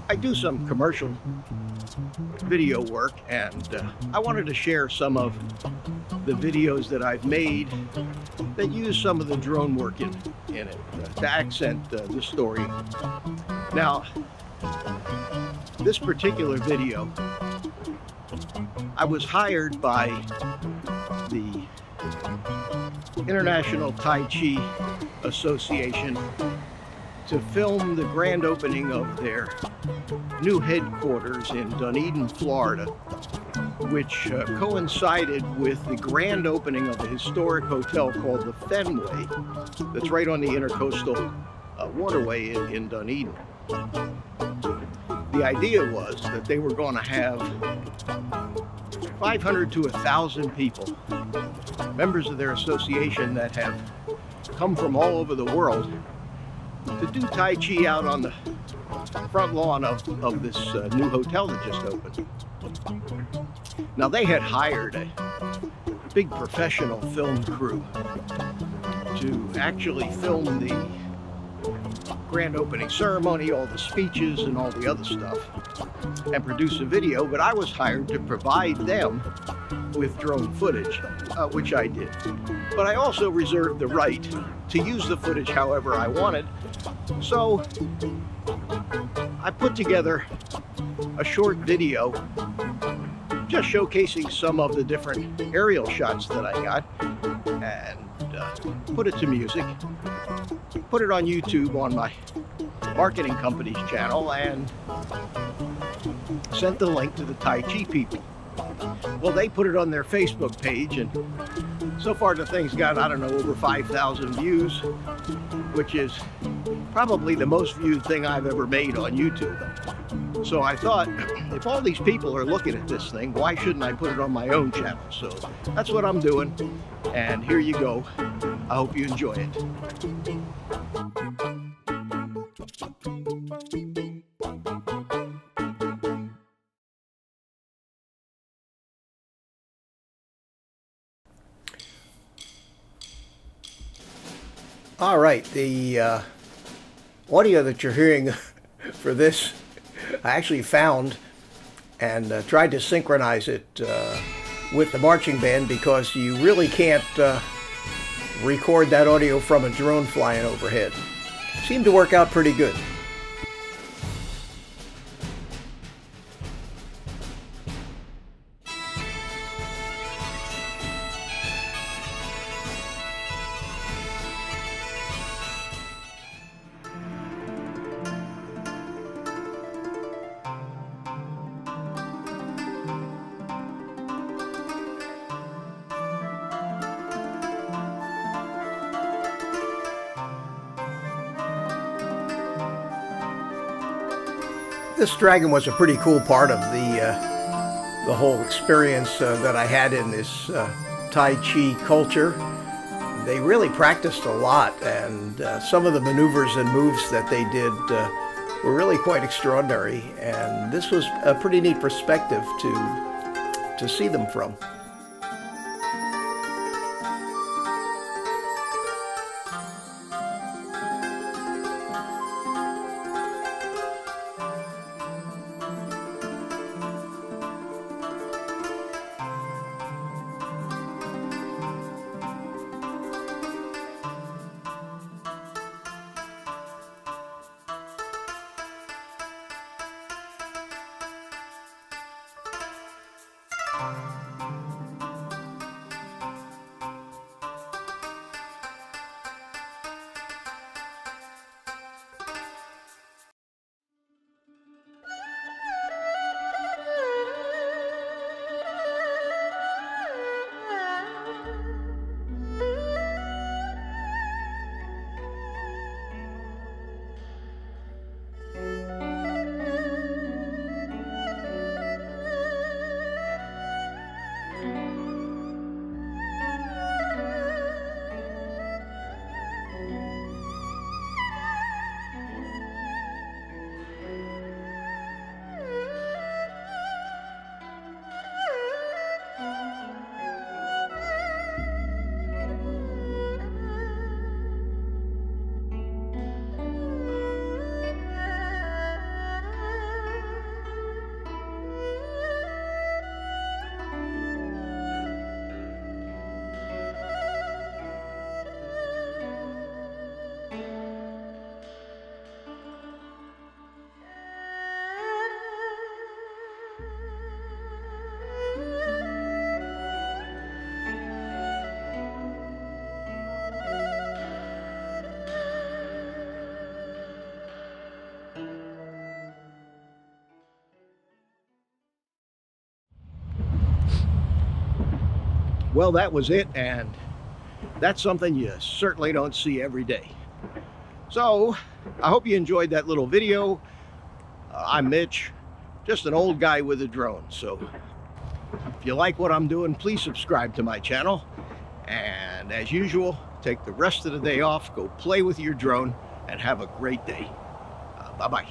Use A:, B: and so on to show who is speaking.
A: I do some commercial video work, and I wanted to share some of the videos that I've made that use some of the drone work in it to accent the story. Now, this particular video, I was hired by the International Tai Chi Association to film the grand opening of their new headquarters in Dunedin, Florida, which coincided with the grand opening of a historic hotel called the Fenway that's right on the intercoastal waterway in Dunedin. The idea was that they were going to have 500 to 1,000 people, members of their association that have come from all over the world, to do Tai Chi out on the front lawn of this new hotel that just opened. Now, they had hired a big professional film crew to actually film the grand opening ceremony, all the speeches and all the other stuff, and produce a video, but I was hired to provide them with drone footage, which I did. But I also reserved the right to use the footage however I wanted, so I put together a short video just showcasing some of the different aerial shots that I got, and put it to music, put it on YouTube on my marketing company's channel, and sent the link to the Tai Chi people. Well, they put it on their Facebook page, and so far the thing's got, I don't know, over 5,000 views, which is probably the most viewed thing I've ever made on YouTube. So I thought, if all these people are looking at this thing, why shouldn't I put it on my own channel? So that's what I'm doing, and here you go. I hope you enjoy it. All right, the audio that you're hearing for this, I actually found and tried to synchronize it with the marching band, because you really can't record that audio from a drone flying overhead. Seemed to work out pretty good. This dragon was a pretty cool part of the whole experience that I had in this Tai Chi culture. They really practiced a lot, and some of the maneuvers and moves that they did were really quite extraordinary, and this was a pretty neat perspective to see them from. Well, that was it, and that's something you certainly don't see every day. So I hope you enjoyed that little video. I'm Mitch, just an old guy with a drone. So if you like what I'm doing, please subscribe to my channel. And as usual, take the rest of the day off, go play with your drone, and have a great day. Bye-bye.